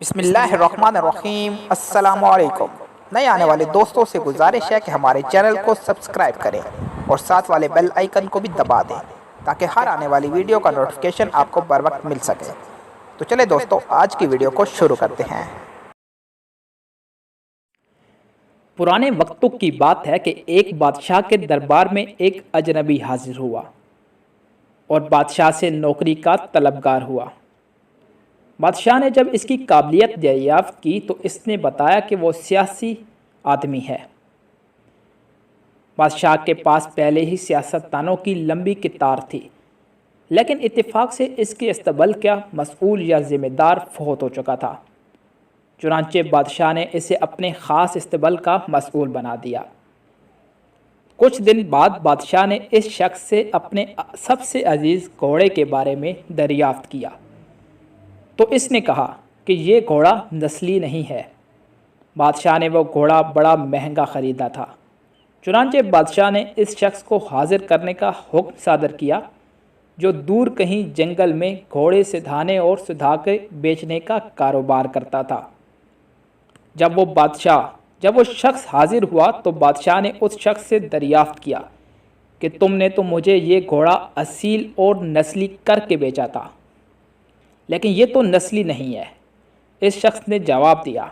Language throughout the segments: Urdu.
بسم اللہ الرحمن الرحیم۔ السلام علیکم۔ نئے آنے والے دوستوں سے گزارش ہے کہ ہمارے چینل کو سبسکرائب کریں اور ساتھ والے بیل آئیکن کو بھی دبا دیں تاکہ ہر آنے والی ویڈیو کا نوٹیفیکیشن آپ کو بر وقت مل سکے۔ تو چلے دوستو، آج کی ویڈیو کو شروع کرتے ہیں۔ پرانے وقتوں کی بات ہے کہ ایک بادشاہ کے دربار میں ایک اجنبی حاضر ہوا اور بادشاہ سے نوکری کا طلبگار ہوا۔ بادشاہ نے جب اس کی قابلیت دریافت کی تو اس نے بتایا کہ وہ سیاسی آدمی ہے۔ بادشاہ کے پاس پہلے ہی سیاستدانوں کی لمبی قطار تھی، لیکن اتفاق سے اس کے استقبال کا مسئول یا ذمہ دار فوت ہو چکا تھا۔ چنانچہ بادشاہ نے اسے اپنے خاص استقبال کا مسئول بنا دیا۔ کچھ دن بعد بادشاہ نے اس شخص سے اپنے سب سے عزیز گھوڑے کے بارے میں دریافت کیا تو اس نے کہا کہ یہ گھوڑا نسلی نہیں ہے۔ بادشاہ نے وہ گھوڑا بڑا مہنگا خریدا تھا۔ چنانچہ بادشاہ نے اس شخص کو حاضر کرنے کا حکم صادر کیا جو دور کہیں جنگل میں گھوڑے سدھانے اور سدھا کے بیچنے کا کاروبار کرتا تھا۔ جب وہ شخص حاضر ہوا تو بادشاہ نے اس شخص سے دریافت کیا کہ تم نے تو مجھے یہ گھوڑا اصیل اور نسلی کر کے بیچا تھا، لیکن یہ تو نسلی نہیں ہے۔ اس شخص نے جواب دیا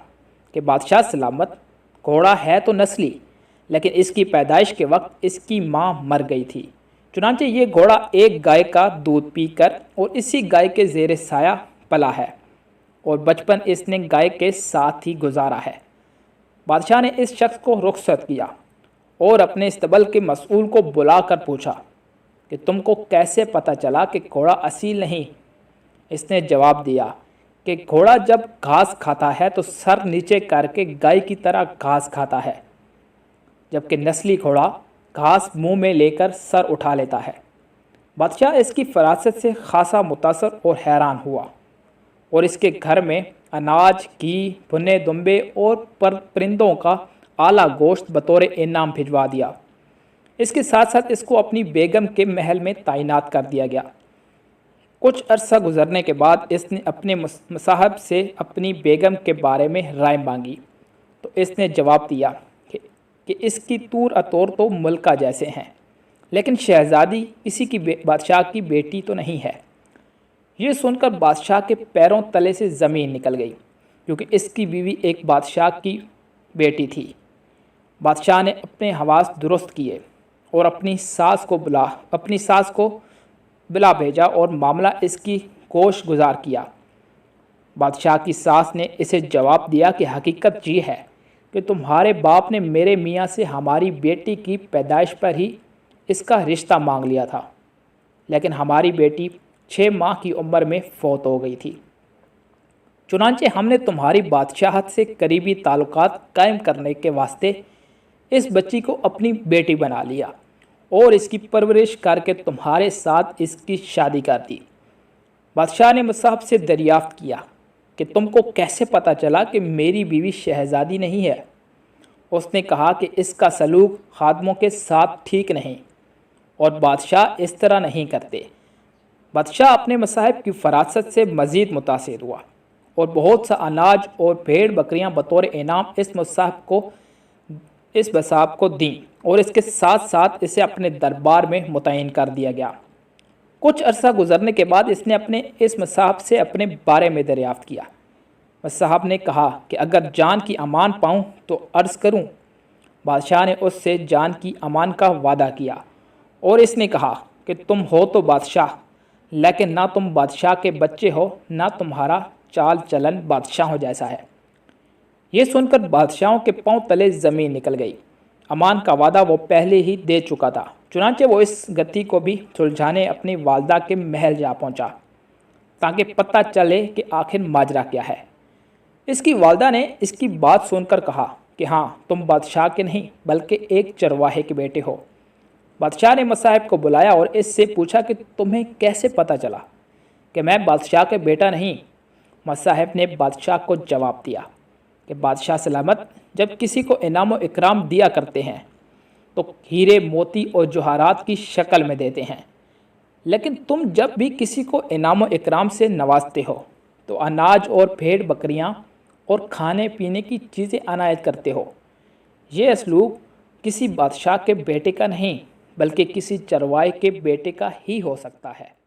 کہ بادشاہ سلامت، گھوڑا ہے تو نسلی، لیکن اس کی پیدائش کے وقت اس کی ماں مر گئی تھی۔ چنانچہ یہ گھوڑا ایک گائے کا دودھ پی کر اور اسی گائے کے زیر سایہ پلا ہے اور بچپن اس نے گائے کے ساتھ ہی گزارا ہے۔ بادشاہ نے اس شخص کو رخصت کیا اور اپنے استقبال کے مسئول کو بلا کر پوچھا کہ تم کو کیسے پتہ چلا کہ گھوڑا اصیل نہیں؟ اس نے جواب دیا کہ گھوڑا جب گھاس کھاتا ہے تو سر نیچے کر کے گائے کی طرح گھاس کھاتا ہے، جبکہ نسلی گھوڑا گھاس منہ میں لے کر سر اٹھا لیتا ہے۔ بادشاہ اس کی فراست سے خاصا متاثر اور حیران ہوا اور اس کے گھر میں اناج، گھی، بھنے دمبے اور پرندوں کا اعلیٰ گوشت بطور انعام بھجوا دیا۔ اس کے ساتھ ساتھ اس کو اپنی بیگم کے محل میں تعینات کر دیا گیا۔ کچھ عرصہ گزرنے کے بعد اس نے اپنے مصاحب سے اپنی بیگم کے بارے میں رائے مانگی تو اس نے جواب دیا کہ اس کی طور اطور تو ملکہ جیسے ہیں، لیکن شہزادی کسی کی بادشاہ کی بیٹی تو نہیں ہے۔ یہ سن کر بادشاہ کے پیروں تلے سے زمین نکل گئی، کیونکہ اس کی بیوی ایک بادشاہ کی بیٹی تھی۔ بادشاہ نے اپنے حواس درست کیے اور اپنی ساس کو بلا بھیجا اور معاملہ اس کی گوش گزار کیا۔ بادشاہ کی ساس نے اسے جواب دیا کہ حقیقت یہ ہے کہ تمہارے باپ نے میرے میاں سے ہماری بیٹی کی پیدائش پر ہی اس کا رشتہ مانگ لیا تھا، لیکن ہماری بیٹی 6 ماہ کی عمر میں فوت ہو گئی تھی۔ چنانچہ ہم نے تمہاری بادشاہت سے قریبی تعلقات قائم کرنے کے واسطے اس بچی کو اپنی بیٹی بنا لیا اور اس کی پرورش کر کے تمہارے ساتھ اس کی شادی کر دی۔ بادشاہ نے مصاحب سے دریافت کیا کہ تم کو کیسے پتہ چلا کہ میری بیوی شہزادی نہیں ہے؟ اس نے کہا کہ اس کا سلوک خادموں کے ساتھ ٹھیک نہیں اور بادشاہ اس طرح نہیں کرتے۔ بادشاہ اپنے مصاحب کی فراست سے مزید متاثر ہوا اور بہت سا اناج اور بھیڑ بکریاں بطور انعام اس مصاحب کو دیں اور اس کے ساتھ ساتھ اسے اپنے دربار میں متعین کر دیا گیا۔ کچھ عرصہ گزرنے کے بعد اس نے اس مصاحب سے اپنے بارے میں دریافت کیا۔ مصاحب نے کہا کہ اگر جان کی امان پاؤں تو عرض کروں۔ بادشاہ نے اس سے جان کی امان کا وعدہ کیا اور اس نے کہا کہ تم ہو تو بادشاہ، لیکن نہ تم بادشاہ کے بچے ہو، نہ تمہارا چال چلن بادشاہوں جیسا ہے۔ یہ سن کر بادشاہوں کے پاؤں تلے زمین نکل گئی۔ امان کا وعدہ وہ پہلے ہی دے چکا تھا، چنانچہ وہ اس گتی کو بھی سلجھانے اپنی والدہ کے محل جا پہنچا تاکہ پتہ چلے کہ آخر ماجرا کیا ہے۔ اس کی والدہ نے اس کی بات سن کر کہا کہ ہاں، تم بادشاہ کے نہیں بلکہ ایک چرواہے کے بیٹے ہو۔ بادشاہ نے مصاحب کو بلایا اور اس سے پوچھا کہ تمہیں کیسے پتہ چلا کہ میں بادشاہ کے بیٹا نہیں؟ مصاحب نے بادشاہ کو جواب دیا کہ بادشاہ سلامت، جب کسی کو انعام و اکرام دیا کرتے ہیں تو ہیرے، موتی اور جوہرات کی شکل میں دیتے ہیں، لیکن تم جب بھی کسی کو انعام و اکرام سے نوازتے ہو تو اناج اور بھیڑ بکریاں اور کھانے پینے کی چیزیں عنایت کرتے ہو۔ یہ اسلوب کسی بادشاہ کے بیٹے کا نہیں بلکہ کسی چرواہے کے بیٹے کا ہی ہو سکتا ہے۔